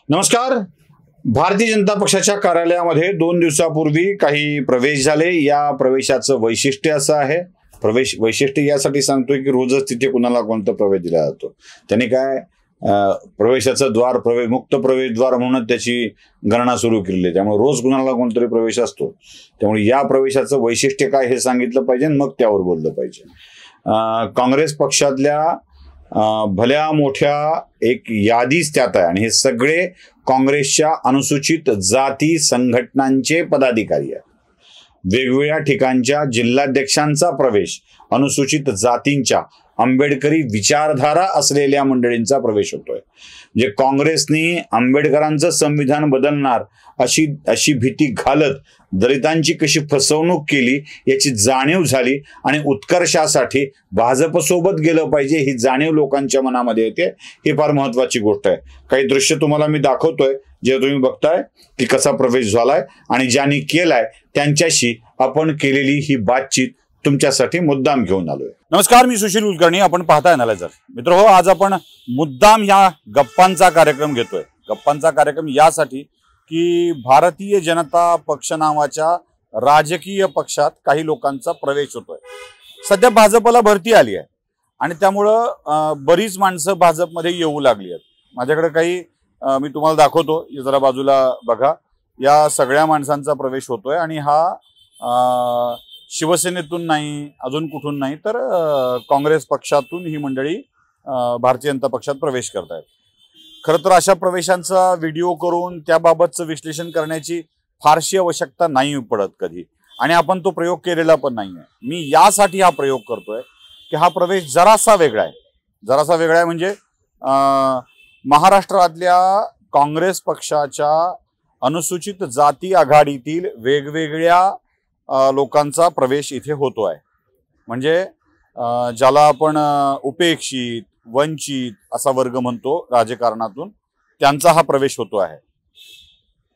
नमस्कार. भारतीय जनता पक्षाच्या कार्यालयामध्ये 2 दिवसापूर्वी काही प्रवेश झाले. या प्रवेशाचं वैशिष्ट्य असं आहे, वैशिष्ट्य यासाठी सांगतोय की रोजच तिथे कुणाला कोणता प्रवेश दिला जातो. त्यांनी काय प्रवेशाचं द्वार मुक्त प्रवेशद्वार म्हणून त्याची गणना सुरू केलेली आहे. त्यामुळे रोज कुणाला कोणतरी प्रवेश असतो. त्यामुळे या प्रवेशाचं वैशिष्ट्य काय हे सांगितलं पाहिजे, मग त्यावर बोललं पाहिजे. काँग्रेस पक्षातल्या भल्या मोठ्या एक यादीच त्यात आहे आणि हे सगळे काँग्रेसच्या अनुसूचित जाती संघटनांचे पदाधिकारी आहेत. वेगवेगळ्या ठिकाणच्या जिल्हाध्यक्षांचा प्रवेश अनुसूचित जातींच्या आंबेडकरी विचारधारा असलेल्या मंडळींचा प्रवेश होतोय. जे काँग्रेसने आंबेडकरांचं संविधान बदलणार अशी भीती घालत दलितांची कशी फसवणूक केली याची जाणीव झाली आणि उत्कर्षासाठी भाजपसोबत गेलं पाहिजे ही जाणीव लोकांच्या मनामध्ये येते. ही फार महत्वाची गोष्ट आहे. काही दृश्य तुम्हाला मी दाखवतोय जे तुम्ही बघताय की कसा प्रवेश झालाय आणि ज्यांनी केलाय त्यांच्याशी आपण केलेली ही बातचीत तुमच्यासाठी मुद्दाम घेऊन आलोय. नमस्कार, मी सुशील कुलकर्णी. आपण पाहताय अॅनालायझर. मित्रहो, आज आपण मुद्दाम या गप्पांचा कार्यक्रम घेतोय. गप्पांचा कार्यक्रम यासाठी की भारतीय जनता पक्ष नावाच्या राजकीय पक्षात काही लोकांचा प्रवेश होतोय. सध्या भाजपला भरती आली आहे आणि त्यामुळं बरीच माणसं भाजपमध्ये येऊ लागली आहेत. माझ्याकडे काही मी तुम्हाला दाखवतो, जरा बाजूला बघा. या सगळ्या माणसांचा प्रवेश होतोय आणि हा शिवसेनेतून नाही, अजून कुठून नाही, तर काँग्रेस पक्षातून ही मंडळी भारतीय जनता पक्षात प्रवेश करतायत. खरं तर अशा प्रवेशांचा व्हिडिओ करून त्याबाबतचं विश्लेषण करण्याची फारशी आवश्यकता नाही पडत कधी, आणि आपण तो प्रयोग केलेला पण नाहीये. मी यासाठी हा प्रयोग करतोय की हा प्रवेश जरासा वेगळा आहे. म्हणजे महाराष्ट्रातल्या काँग्रेस पक्षाच्या अनुसूचित जाती आघाडीतील वेगवेगळ्या लोकांचा प्रवेश इथे होतो आहे. म्हणजे ज्याला आपण उपेक्षित, वंचित असा वर्ग म्हणतो राजकारणातून, त्यांचा हा प्रवेश होतो आहे.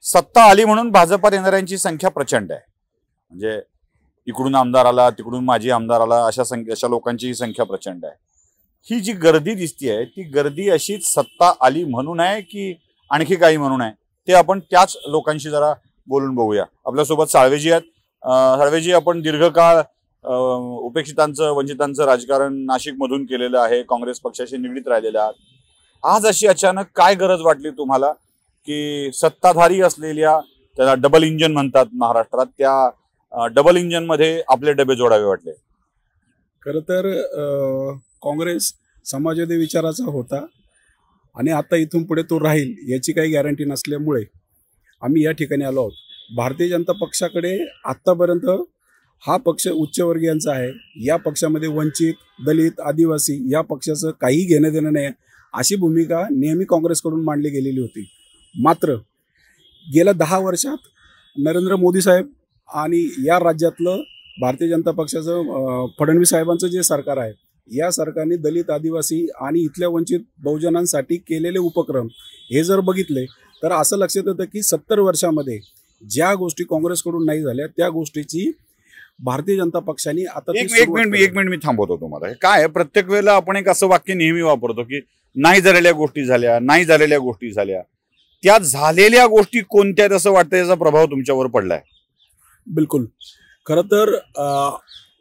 सत्ता आली म्हणून भाजपात येणाऱ्यांची संख्या प्रचंड आहे. म्हणजे इकडून आमदार आला, तिकडून माजी आमदार आला, अशा लोकांची संख्या प्रचंड आहे. ही जी गर्दी दिसतीये ती गर्दी अशीच सत्ता आली म्हणून आहे की आणखी काही म्हणून आहे, ते आपण त्याच लोकांशी जरा बोलून बघूया. आपल्यासोबत साळवेजी आहेत. साळवेजी, आपण दीर्घकाळ उपेक्षितांचं, वंचितांचं राजकारण नाशिकमधून केलेलं आहे, काँग्रेस पक्षाशी निगडीत राहिलेले आहात. आज अशी अचानक काय गरज वाटली तुम्हाला की सत्ताधारी असलेल्या, त्याला डबल इंजन म्हणतात महाराष्ट्रात, त्या डबल इंजन मध्ये आपले डबे जोडावे वाटले? खरं तर काँग्रेस समाजवादी विचाराचा होता आणि आता इथून पुढे तो राहील याची काही गॅरंटी नसल्यामुळे आम्ही या ठिकाणी आलो आहोत. भारतीय जनता पक्षाकडे आत्तापर्यंत हा पक्ष उच्चवर्गीयांचा आहे. या पक्षामध्ये वंचित, दलित, आदिवासी या पक्षाचं काही घेणं देणं नाही अशी भूमिका नेहमी काँग्रेसकडून मांडली गेलेली होती. मात्र गेल्या 10 वर्षात नरेंद्र मोदी साहेब आणि या राज्यातलं भारतीय जनता पक्षाचं फडणवीस साहेबांचं जे सरकार आहे, या सरकारने दलित, आदिवासी आणि इथल्या वंचित बहुजनांसाठी केलेले उपक्रम हे जर बघितले तर असं लक्षात येतं की 70 वर्षामध्ये ज्या गोष्टी काँग्रेसकडून नाही झाल्या त्या गोष्टीची भारतीय जनता पक्षाने आता एक मिनिट मी थांबवतो तुम्हाला. काय प्रत्येक वेळेला आपण एक असं वाक्य नेहमी वापरतो की नाही झालेल्या गोष्टी झाल्या. त्या झालेल्या गोष्टी कोणत्या असं वाटतं याचा प्रभाव तुमच्यावर पडलाय? बिलकुल. खरं तर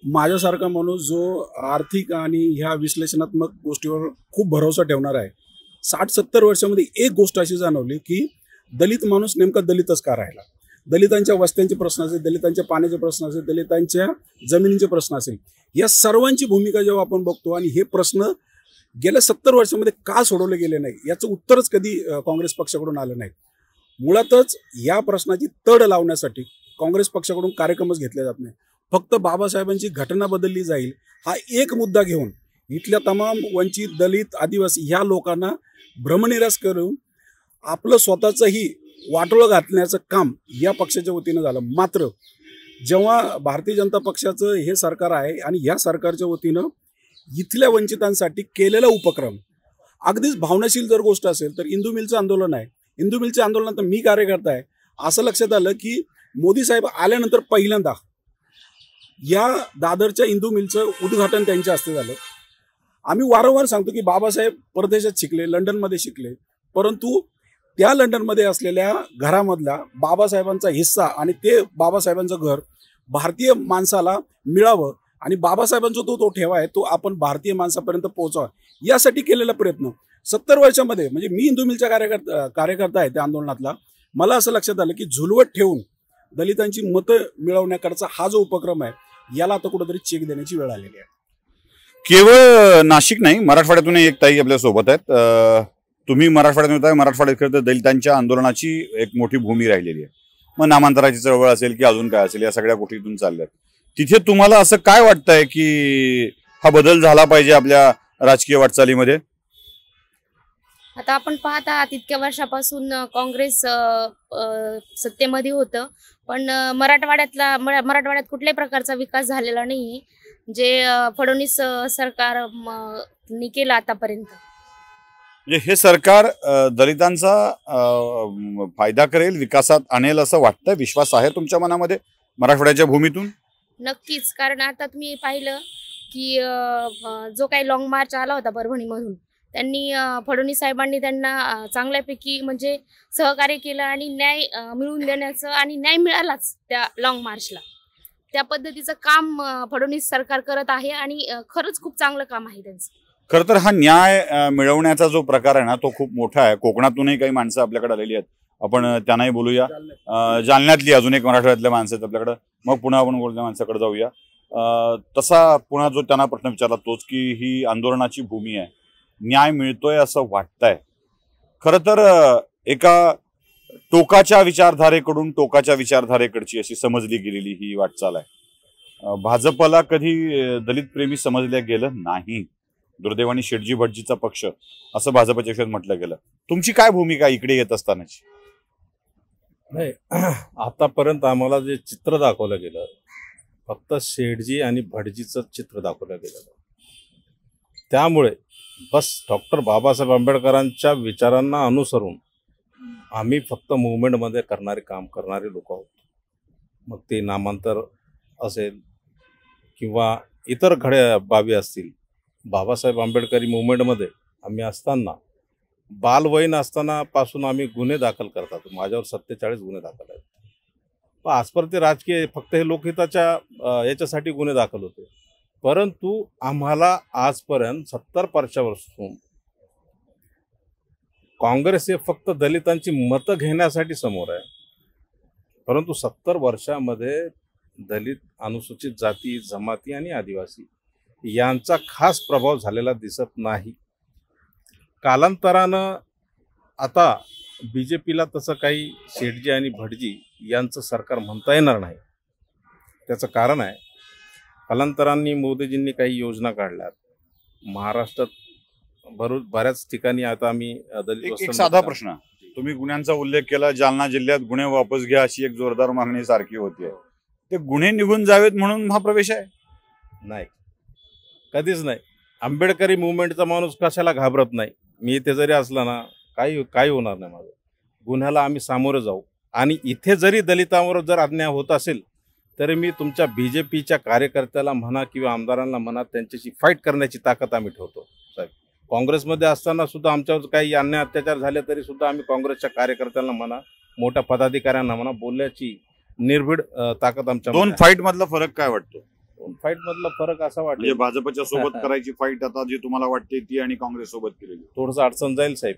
माझ्यासारखा माणूस जो आर्थिक आणि ह्या विश्लेषणात्मक गोष्टीवर खूप भरोसा ठेवणार आहे, 60-70 वर्षामध्ये एक गोष्ट अशी जाणवली की दलित माणूस नेमका दलितच का राहिला. दलितांच्या वस्त्यांचे प्रश्न असेल, दलितांच्या पाण्याचे प्रश्न असेल, दलितांच्या जमिनींचे प्रश्न असेल, या सर्वांची भूमिका जेव्हा आपण बघतो आणि हे प्रश्न गेल्या 70 वर्षामध्ये का सोडवले गेले नाही याचं उत्तरच कधी काँग्रेस पक्षाकडून आलं नाही. मुळातच या प्रश्नाची तड लावण्यासाठी काँग्रेस पक्षाकडून कार्यक्रमच घेतले जात नाही. फक्त बाबासाहेबांची घटना बदलली जाईल हा एक मुद्दा घेऊन इथल्या तमाम वंचित, दलित, आदिवासी ह्या लोकांना भ्रमनिरास करून आपलं स्वतःचंही वाटोळं घातण्याचं काम या पक्षाच्या वतीनं झालं. मात्र जेव्हा भारतीय जनता पक्षाचं हे सरकार आहे आणि या सरकारच्या वतीनं इथल्या वंचितांसाठी केलेला उपक्रम अगदीच भावनाशील जर गोष्ट असेल तर इंदू मिलचं आंदोलन आहे. इंदू मिलच्या आंदोलनात मी कार्यकर्ता आहे. असं लक्षात आलं की मोदी साहेब आल्यानंतर पहिल्यांदा या दादरच्या इंदू मिलचं उद्घाटन त्यांच्या हस्ते झालं. आम्ही वारंवार सांगतो की बाबासाहेब परदेशात शिकले, लंडनमध्ये शिकले, परंतु त्या लंडनमध्ये असलेल्या घरामधला बाबासाहेबांचा हिस्सा आणि ते बाबासाहेबांचं घर भारतीय माणसाला मिळावं आणि बाबासाहेबांचा तो ठेवा आहे तो आपण भारतीय माणसापर्यंत पोहोचावा यासाठी केलेला प्रयत्न 70 वर्षामध्ये म्हणजे मी हिंदू मिलचा कार्यकर्ता आहे त्या आंदोलनातला. मला असं लक्षात आलं की झुलवत ठेवून दलितांची मतं मिळवण्याकरता हा जो उपक्रम आहे याला आता कुठेतरी चेक देण्याची वेळ आलेली आहे. केवळ नाशिक नाही, मराठवाड्यातून एक ताई आपल्या सोबत आहेत. तुम्ही मराठवाड्यात होता, मराठवाड्यात खरं तर दलितांच्या आंदोलनाची एक मोठी भूमी राहिलेली आहे. मग नामांतराची चळवळ असेल की अजून काय असेल, या सगळ्या गोष्टीतून चालल्यात. तिथे तुम्हाला असं काय वाटतंय की हा बदल झाला पाहिजे आपल्या राजकीय वाटचालीमध्ये? आता आपण पाहता तितक्या वर्षापासून काँग्रेस सत्तेमध्ये होतं, पण मराठवाड्यात कुठल्याही प्रकारचा विकास झालेला नाही जे फडणवीस सरकार केलं आतापर्यंत. म्हणजे हे सरकार दलितांचा फायदा करेल, विकासात आणेल असं वाटतं? विश्वास आहे तुमच्या मनामध्ये मराठवाड्याच्या भूमीतून? नक्कीच, कारण आता तुम्ही पाहिलं की जो काही लॉंग मार्च आला होता परभणीमधून, त्यांनी फडणवीस साहेबांनी त्यांना चांगल्यापैकी म्हणजे सहकार्य केलं आणि न्याय मिळवून देण्याचं, आणि न्याय मिळालाच त्या लॉंग मार्चला. त्या पद्धतीचं काम फडणवीस सरकार करत आहे आणि खरंच खूप चांगलं काम आहे त्यांचं. खरं तर हा न्याय मिळवण्याचा जो प्रकार आहे ना तो खूप मोठा आहे. कोकणातूनही काही माणसं आपल्याकडे आलेली आहेत, आपण त्यांनाही बोलूया. जालन्यातली अजून एक मराठवाड्यातल्या माणसं आहेत आपल्याकडं, मग पुन्हा आपण बोलत्या माणसाकडे जाऊया. तसा पुन्हा जो त्यांना प्रश्न विचारला तोच की ही आंदोलनाची भूमी आहे, न्याय मिळतोय असं वाटतंय. खरं तर एका टोकाच्या विचारधारेकडून टोकाच्या विचारधारेकडची अशी समजली गेलेली ही वाटचाल आहे. भाजपला कधी दलित प्रेमी समजलं गेलं नाही. दुर्दैवाने शेटजी भटजीचा पक्ष असं भाजपच्या विषयात म्हटलं गेलं. तुमची काय भूमिका इकडे येत असतानाची? नाही, आतापर्यंत आम्हाला जे चित्र दाखवलं गेलं फक्त शेटजी आणि भटजीचं चित्र दाखवलं गेलं. त्यामुळे बस डॉक्टर बाबासाहेब आंबेडकरांच्या विचारांना अनुसरून आम्ही फक्त मुवमेंटमध्ये काम करणारे लोक आहोत. मग ते नामांतर असेल किंवा इतर बाबी असतील. बाबासाहेब आंबेडकरी मुवमेंटमध्ये आम्ही असताना बालवयीन असताना पासून आम्ही गुन्हे दाखल करतात. माझ्यावर 47 गुन्हे दाखल आहेत. पण आजपर्यंत राजकीय फक्त हे लोकहिताच्या याच्यासाठी गुन्हे दाखल होते, परंतु आम्हाला आजपर्यंत 70 वर्षापासून काँग्रेस हे फक्त दलितांची मतं घेण्यासाठी समोर आहे, परंतु 70 वर्षामध्ये दलित, अनुसूचित जाती, जमाती आणि आदिवासी यांचा खास प्रभाव झालेला दिसत नाही. कालांतरानं आता BJPला तसं काही शेटजी आणि भटजी यांचं सरकार म्हणता येणार नाही. त्याचं कारण आहे, कालांतरांनी मोदीजींनी काही योजना काढल्यात महाराष्ट्रात बऱ्याच ठिकाणी. आता आम्ही एक साधा प्रश्न, तुम्ही गुन्ह्यांचा उल्लेख केला. जालना जिल्ह्यात गुन्हे वापस घ्या अशी एक जोरदार मागणी सारखी होती. ते गुन्हे निघून जावेत म्हणून महाप्रवेश आहे? नाही, कधीच नाही. आंबेडकरी मुवमेंटचा माणूस कशाला घाबरत नाही. मी इथे जरी असला ना काही होणार नाही माझं. गुन्ह्याला आम्ही सामोरं जाऊ, आणि इथे जरी दलितांवर जर अन्याय होत असेल तरी मी तुमच्या BJPच्या कार्यकर्त्याला म्हणा किंवा आमदारांना म्हणा, त्यांच्याशी फाईट करण्याची ताकद आम्ही ठेवतो. साहेब, काँग्रेसमध्ये असताना सुद्धा आमच्यावर काही अन्याय अत्याचार झाले तरी सुद्धा आम्ही काँग्रेसच्या कार्यकर्त्यांना म्हणा, मोठ्या पदाधिकाऱ्यांना म्हणा, बोलण्याची निर्भीड ताकद आमच्या. दोन फाईट मधला फरक काय वाटतो? फाईट मधला फरक असा वाटतो, म्हणजे भाजपच्या सोबत करायची फाईट आता जी तुम्हाला वाटते ती आणि काँग्रेस सोबत केलेली थोडंसं अडचण जाईल साहेब.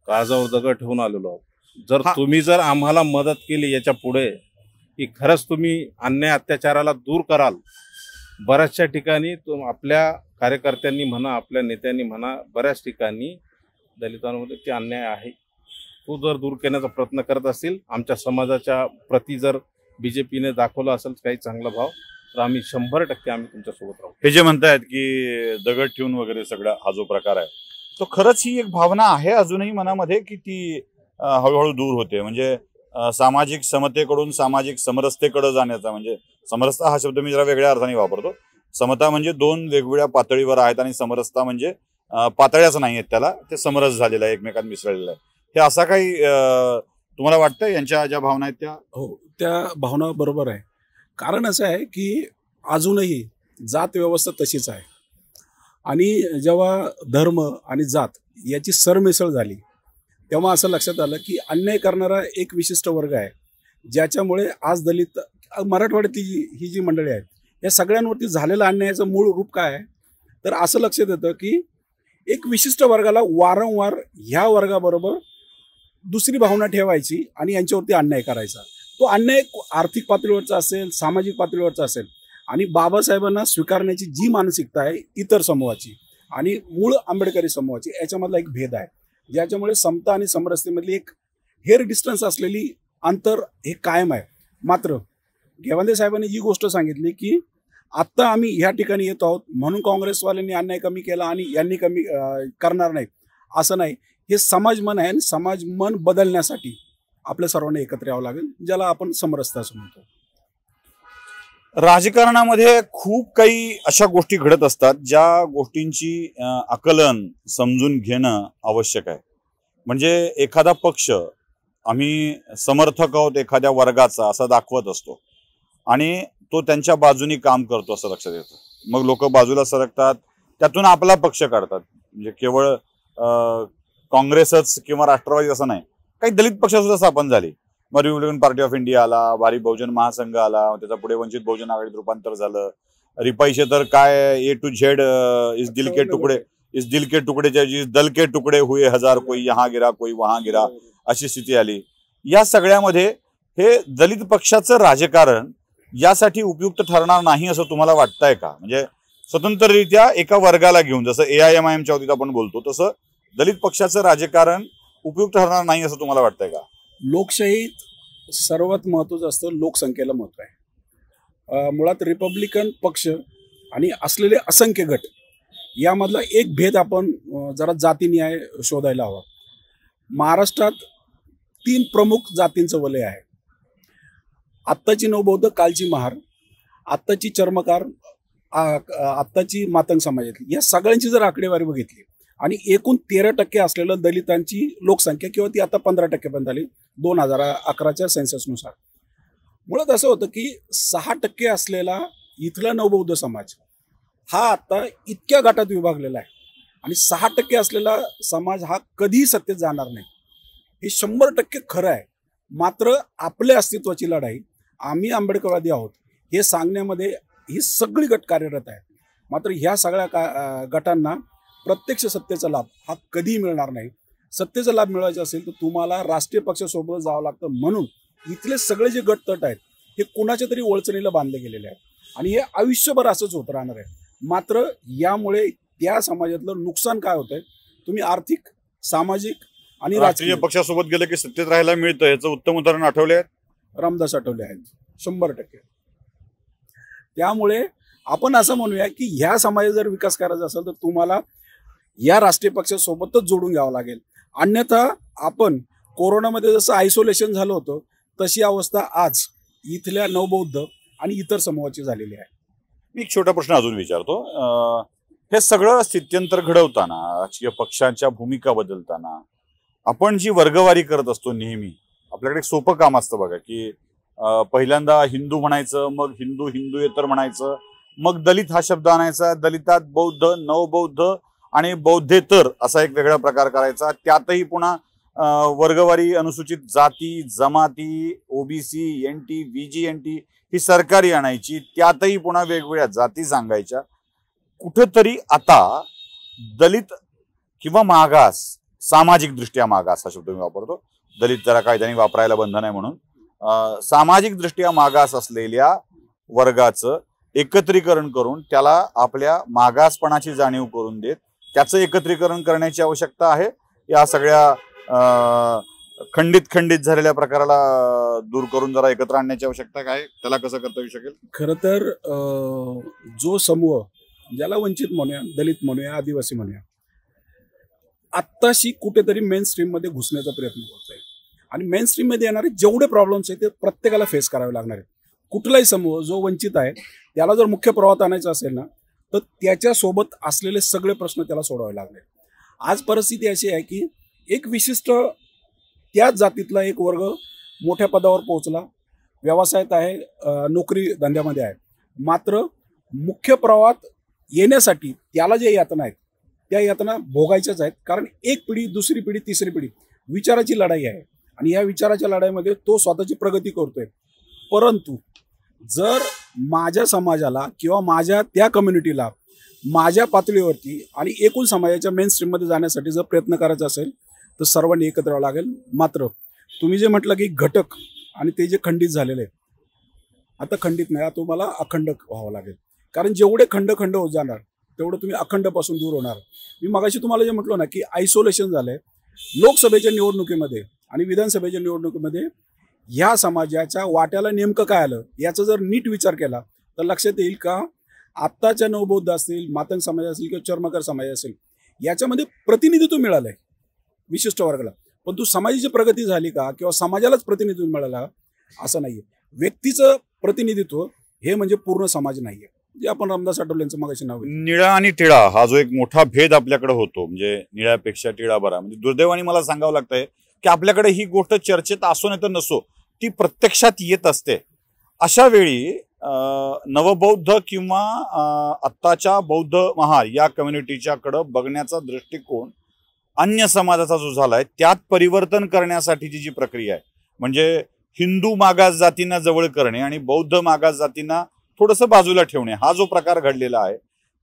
काळजावर दगड ठेवून आलेलो आहोत. जर आम्हाला मदत केली याच्या पुढे की खरंच तुम्ही अन्याय अत्याचाराला दूर कराल, बऱ्याचशा ठिकाणी आपल्या कार्यकर्त्यांनी म्हणा, आपल्या नेत्यांनी म्हणा, बऱ्याच ठिकाणी दलितांमध्ये ते अन्याय आहे, तो जर दूर करण्याचा प्रयत्न करत असतील, आमच्या समाजाच्या प्रती जर BJPने दाखवला असेल काही चांगला भाव, तर आम्ही 100% आम्ही तुमच्यासोबत राहू. हे जे म्हणतायत की दगड ठेवून वगैरे सगळा हा जो प्रकार आहे तो खरंच ही एक भावना आहे अजूनही मनामध्ये की ती हळूहळू दूर होते? म्हणजे सामाजिक समतेकडून सामाजिक समरसतेकडे जाण्याचा, म्हणजे समरसता हा शब्द मी जरा वेगळ्या अर्थाने वापरतो. समता म्हणजे दोन वेगवेगळ्या पातळीवर आहेत आणि समरसता म्हणजे पातळ्याच नाही आहेत, त्याला ते समरस झालेलं आहे, एकमेकात मिसळलेलं आहे. हे असा काही तुम्हाला वाटतं यांच्या ज्या भावना आहेत त्या? हो, त्या भावना बरोबर आहे. कारण असं आहे की अजूनही जात व्यवस्था तशीच आहे, आणि जेव्हा धर्म आणि जात याची सरमिसळ झाली तेव्हा असं लक्षात आलं की अन्याय करणारा एक विशिष्ट वर्ग आहे, ज्याच्यामुळे आज दलित मराठवाड्यातली ही जी मंडळी आहेत या सगळ्यांवरती झालेलं अन्यायाचं मूळ रूप काय आहे, तर असं लक्षात येतं की एक विशिष्ट वर्गाला वारंवार ह्या वर्गाबरोबर दुसरी भावना ठेवायची आणि यांच्यावरती अन्याय करायचा. तो अन्याय आर्थिक पातळीवरचा असेल, सामाजिक पातळीवरचा असेल, आणि बाबासाहेबांना स्वीकारण्याची जी मानसिकता आहे इतर समूहाची आणि मूळ आंबेडकरी समूहाची, याच्यामधला एक भेद आहे, ज्याच्यामुळे समता आणि समरसतेमधली एक हेअर डिस्टन्स असलेली अंतर हे कायम आहे. मात्र गेवंडे साहेबांनी जी गोष्ट सांगितली की आत्ता आम्ही ह्या ठिकाणी येतो आहोत म्हणून काँग्रेसवाल्यांनी अन्याय कमी केला आणि यांनी कमी करणार नाही, असं नाही. हे समाज मन आहे आणि समाज मन बदलण्यासाठी आपल्या सर्वांना एकत्र यावं लागेल, ज्याला आपण समरसता असं म्हणतो. राजकारणामध्ये खूप काही अशा गोष्टी घडत असतात ज्या गोष्टींची आकलन समजून घेणं आवश्यक आहे. म्हणजे एखादा पक्ष आम्ही समर्थक आहोत एखाद्या वर्गाचा असं दाखवत असतो आणि तो त्यांच्या बाजूनी काम करतो असं लक्षात येतं. मग लोक बाजूला सरकतात, त्यातून आपला पक्ष काढतात. म्हणजे केवळ काँग्रेसच किंवा राष्ट्रवादी असं नाही, काही दलित पक्ष सुद्धा स्थापन झाली. मग रिपब्लिकन पार्टी ऑफ इंडिया आला, भारी बहुजन महासंघ आला, त्याचा पुढे वंचित बहुजन आघाडीत रूपांतर झालं. रिपाईचे तर काय ए टू झेड इस दिल के टुकड़े, इस दिल के टुकड़े जिस दल के टुकड़े हुए हजार, कोई यहाँ गिरा कोई वहां गिरा, अशी स्थिती आली. या सगळ्यामध्ये हे दलित पक्षाचं राजकारण यासाठी उपयुक्त ठरणार नाही असं तुम्हाला वाटतंय का? म्हणजे स्वतंत्ररित्या एका वर्गाला घेऊन, जसं AIMIMच्या बाबतीत आपण बोलतो तसं दलित पक्षाचं राजकारण उपयुक्त ठरणार नाही असं तुम्हाला वाटतंय का? लोकशाहीत सर्वात महत्त्वाचं असतं लोकसंख्येला महत्त्व आहे. मुळात रिपब्लिकन पक्ष आणि असलेले असंख्य गट यामधला एक भेद आपण जरा जातीनिहाय शोधायला हवा. महाराष्ट्रात 3 प्रमुख जातींचं वलय आहे. आत्ताची नवबौद्ध, कालची महार, आत्ताची चर्मकार, आत्ताची मातंग समाजातली, या सगळ्यांची जर आकडेवारी बघितली आणि एकूण 13% असलेलं दलितांची लोकसंख्या किंवा ती आता 15% पर्यंत आली 2011च्या सेन्ससनुसार. मुळात असं होतं की 6% असलेला इथला नवबौद्ध समाज हा आता इतक्या गटात विभागलेला आहे आणि 6% असलेला समाज हा कधीही सत्तेत जाणार नाही, हे 100% खरं आहे. मात्र आपल्या अस्तित्वाची लढाई, आम्ही आंबेडकरवादी आहोत हे सांगण्यामध्ये ही सगळी गट कार्यरत आहे. मात्र ह्या सगळ्या गटांना प्रत्यक्ष सत्तेचा लाभ हा कधीही मिळणार नाही. सत्तेचा लाभ मिळवायचा असेल तर तुम्हाला राष्ट्रीय पक्षासोबत जावं लागतं. म्हणून इथले सगळे जे गट तट आहेत हे कुणाच्या तरी वळचणीला बांधले गेलेले आहेत आणि हे आयुष्यभर असंच होत राहणार आहे. मात्र यामुळे त्या समाजातलं नुकसान काय होतंय, तुम्ही आर्थिक, सामाजिक आणि राष्ट्रीय पक्षासोबत गेलं की सत्तेत राहायला मिळतं, याचं उत्तम उदाहरण आठवले आहेत, रामदास आठवले आहेत 100%. त्यामुळे आपण असं म्हणूया की ह्या समाजाचा जर विकास करायचा असेल तर तुम्हाला या राष्ट्रीय पक्षासोबतच जोडून घ्यावं लागेल. अन्यथा आपण कोरोनामध्ये जसं आयसोलेशन झालं होतं तशी अवस्था आज इथल्या नवबौद्ध आणि इतर समूहाची झालेली आहे. मी एक छोटा प्रश्न अजून विचारतो. हे सगळं स्थित्यंतर घडवताना, राजकीय पक्षांच्या भूमिका बदलताना आपण जी वर्गवारी करत असतो नेहमी, आपल्याकडे एक सोपं काम असतं बघा की पहिल्यांदा हिंदू म्हणायचं, मग हिंदू हिंदूएतर म्हणायचं, मग दलित हा शब्द आणायचा, दलितात बौद्ध, नवबौद्ध आणि बौद्धेतर असा एक वेगळा प्रकार करायचा. त्यातही पुन्हा वर्गवारी, अनुसूचित जाती, जमाती, OBC, NT, VGNT ही सरकारी आणायची, त्यातही पुन्हा वेगवेगळ्या जाती सांगायच्या. कुठंतरी आता दलित किंवा मागास, सामाजिक दृष्ट्या मागास हा शब्द मी वापरतो, दलित जरा कायद्याने वापरायला बंधन आहे म्हणून, सामाजिक दृष्ट्या मागास असलेल्या वर्गाचं एकत्रीकरण करून त्याला आपल्या मागासपणाची जाणीव करून देत त्याचं एकत्रीकरण करण्याची आवश्यकता आहे. या सगळ्या खंडित झालेल्या प्रकाराला दूर करून जरा एकत्र आणण्याची आवश्यकता काय, त्याला कसं करता येऊ शकेल? खरं तर जो समूह, ज्याला वंचित म्हणूया, दलित म्हणूया, आदिवासी म्हणूया, आत्ताशी कुठेतरी मेन स्ट्रीम मध्ये घुसण्याचा प्रयत्न करत आहे आणि मेन स्ट्रीम मध्ये येणारे जेवढे प्रॉब्लेम्स आहेत ते प्रत्येकाला फेस करावे लागणार आहेत. कुठलाही समूह जो वंचित आहे त्याला जर मुख्य प्रवाहात आणायचा असेल ना तर त्याच्यासोबत असलेले सगळे प्रश्न त्याला सोडवावे लागले. आज परिस्थिती अशी आहे की एक विशिष्ट त्याच जातीतला एक वर्ग मोठ्या पदावर पोहोचला, व्यवसायात आहे, नोकरी धंद्यामध्ये आहे, मात्र मुख्य प्रवाहात येण्यासाठी त्याला जे यातना आहेत त्या यातना भोगायच्याच आहेत. कारण एक पिढी, दुसरी पिढी, तिसरी पिढी विचाराची लढाई आहे आणि या विचाराच्या लढाईमध्ये तो स्वतःची प्रगती करतोय. परंतु जर माझ्या समाजाला किंवा माझ्या त्या कम्युनिटीला माझ्या पातळीवरती आणि एकूण समाजाच्या मेन स्ट्रीममध्ये जाण्यासाठी जर प्रयत्न करायचा असेल तर सर्वांनी एकत्र यावं लागेल. मात्र तुम्ही जे म्हटलं की घटक आणि ते जे खंडित झालेले आहे, आता खंडित नाही, आता तुम्हाला अखंड व्हावं लागेल. कारण जेवढे खंड होत जाणार तेवढं तुम्ही अखंडपासून दूर होणार. मी मगाशी तुम्हाला जे म्हटलं ना की आयसोलेशन झालंय लोकसभेच्या निवडणुकीमध्ये आणि विधानसभेच्या निवडणुकीमध्ये, ह्या समाजाच्या वाट्याला नेमकं काय आलं याचा जर नीट विचार केला तर लक्षात येईल का आत्ताच्या नवबौद्ध असतील, मातंग समाज असेल किंवा चर्मकार समाज असेल, याच्यामध्ये प्रतिनिधित्व मिळालंय विशिष्ट वर्गाला. पण तू समाजाची प्रगती झाली का किंवा समाजालाच प्रतिनिधित्व मिळालं असं नाहीये. व्यक्तीचं प्रतिनिधित्व हे म्हणजे पूर्ण समाज नाहीये, जे आपण रामदास आठवले यांचं मगाशी नाव आहे. निळा आणि टिळा हा जो एक मोठा भेद आपल्याकडे होतो, म्हणजे निळ्यापेक्षा टिळा बरा, म्हणजे दुर्दैवाने मला सांगावं लागतंय की आपल्याकडे ही गोष्ट चर्चेत असो नाही तर नसो ती प्रत्यक्षात येत असते. अशा वेळी नवबौद्ध किंवा आत्ताच्या बौद्ध महार या कम्युनिटीच्याकडे बघण्याचा दृष्टिकोन अन्य समाजाचा जो झालाय त्यात परिवर्तन करण्यासाठीची जी प्रक्रिया आहे, म्हणजे हिंदू मागास जातींना जवळ करणे आणि बौद्ध मागास जातींना थोडंसं बाजूला ठेवणे, हा जो प्रकार घडलेला आहे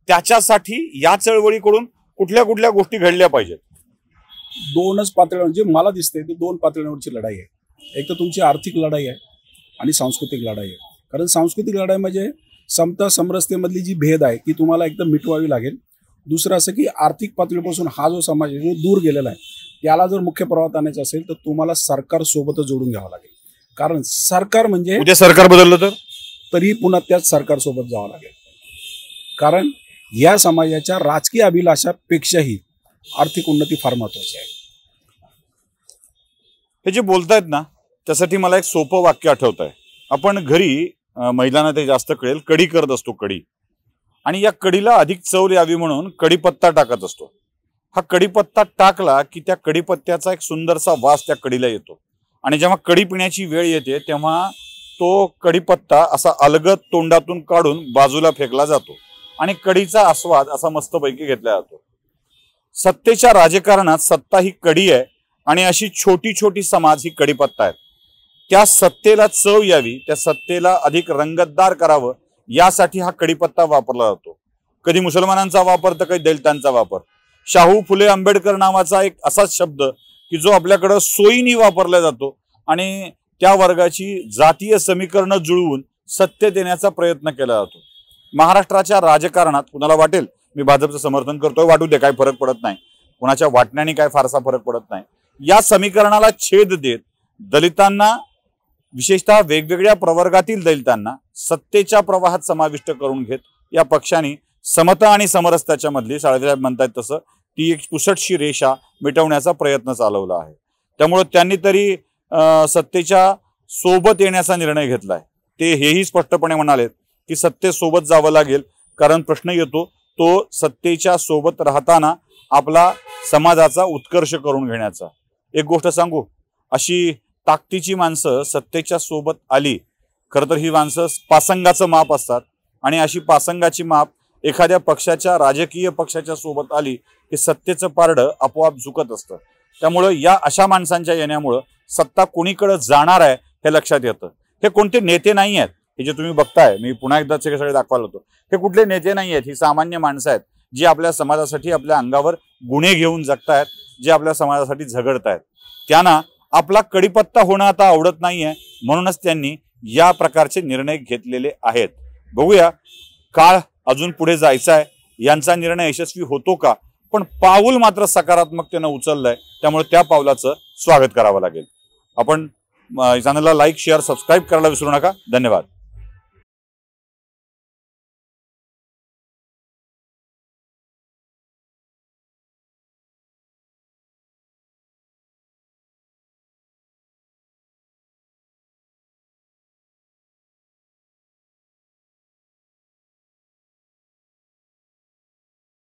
त्याच्यासाठी या चळवळीकडून कुठल्या कुठल्या गोष्टी घडल्या पाहिजेत. दोनच पातळ्या म्हणजे मला दिसते ती दोन पातळ्यांवरची लढाई आहे. एक तर तुमची आर्थिक लढाई आहे आणि सांस्कृतिक लढाई आहे. कारण सांस्कृतिक लढाई म्हणजे समता समरसतेमधली जी भेद आहे ती तुम्हाला एकदम मिटवावी लागेल. दुसरं असं की आर्थिक पातळीपासून हा जो समाज आहे जो दूर गेलेला आहे त्याला जर मुख्य प्रवाहात आणायचं असेल तर तुम्हाला सरकार सोबतच जोडून घ्यावं लागेल. कारण सरकार म्हणजे उद्या सरकार बदललं तर तरी पुन्हा त्याच सरकारसोबत जावं लागेल. कारण या समाजाच्या राजकीय अभिलाषापेक्षाही आर्थिक उन्नती फार महत्वाची आहे. हे जे बोलतायत ना त्यासाठी मला एक सोपं वाक्य आठवत आहे. आपण घरी महिलांना ते जास्त कळेल, कढी करत असतो कढी, आणि या कढीला अधिक चव यावी म्हणून कढीपत्ता टाकत असतो. हा कढीपत्ता टाकला की त्या कढीपत्त्याचा एक सुंदरसा वास त्या कढीला येतो आणि जेव्हा कढी पिण्याची वेळ येते तेव्हा तो कढीपत्ता असा अलगद तोंडातून काढून बाजूला फेकला जातो आणि कढीचा आस्वाद असा मस्तपैकी घेतला जातो. सत्तेच्या राजकारणात सत्ता ही कढी आहे आणि अशी छोटी छोटी समाज ही कढीपत्ता आहेत. त्या सत्तेला चव यावी, त्या सत्तेला अधिक रंगतदार करावं यासाठी हा कढीपत्ता वापरला जातो. कधी मुसलमानांचा वापर तर कधी दलितांचा वापर. शाहू फुले आंबेडकर नावाचा एक असाच शब्द की जो आपल्याकडं सोयीनी वापरला जातो आणि त्या वर्गाची जातीय समीकरणं जुळवून सत्य देण्याचा प्रयत्न केला जातो. महाराष्ट्राच्या राजकारणात कुणाला वाटेल मी भाजपचं समर्थन करतोय, वाटू दे, काय फरक पडत नाही, कुणाच्या वाटण्याने काय फारसा फरक पडत नाही, या समीकरणाला छेद देत दलितांना, विशेषतः वेगवेगळ्या प्रवर्गातील दलितांना सत्तेच्या प्रवाहात समाविष्ट करून घेत या पक्षांनी समता आणि समरसतेच्या मधली, साळवेसाहेब म्हणतात तसं, ती एक पुसटशी रेषा मिटवण्याचा प्रयत्न चालवला आहे. त्यामुळे त्यांनी तरी सत्तेच्या सोबत येण्याचा निर्णय घेतलाय. ते हेही स्पष्टपणे म्हणाले की सत्तेसोबत जावं लागेल, कारण प्रश्न येतो तो सत्तेच्या सोबत राहताना आपला समाजाचा उत्कर्ष करून घेण्याचा. एक गोष्ट सांगू, अशी ताकदीची माणसं सत्तेच्या सोबत आली, खरं तर ही माणसं पासंगाचं माप असतात आणि अशी पासंगाची माप एखाद्या पक्षाच्या, राजकीय पक्षाच्या सोबत आली की सत्तेचं पारडं आपोआप झुकत असतं. त्यामुळं या अशा माणसांच्या येण्यामुळं सत्ता कोणीकडे जाणार आहे हे लक्षात येतं. हे कोणते नेते नाही आहेत, हे जे तुम्ही बघताय, मी पुन्हा एकदा सगळे दाखवायला होतो, हे कुठले नेते नाही आहेत, ही सामान्य माणसं आहेत जी आपल्या समाजासाठी आपल्या अंगावर गुन्हे घेऊन जगतायत, जे आपल्या समाजासाठी झगडतायत. त्यांना आपला कढीपत्ता होणं आता आवडत नाहीये, म्हणूनच त्यांनी या प्रकारचे निर्णय घेतलेले आहेत. बघूया, काळ अजून पुढे जायचा आहे, यांचा निर्णय यशस्वी होतो का, पण पाऊल मात्र सकारात्मकतेनं उचललंय, त्यामुळे त्या पावलाचं स्वागत करावं लागेल. आपण चॅनलला लाईक, शेअर, सबस्क्राईब करायला विसरू नका. धन्यवाद.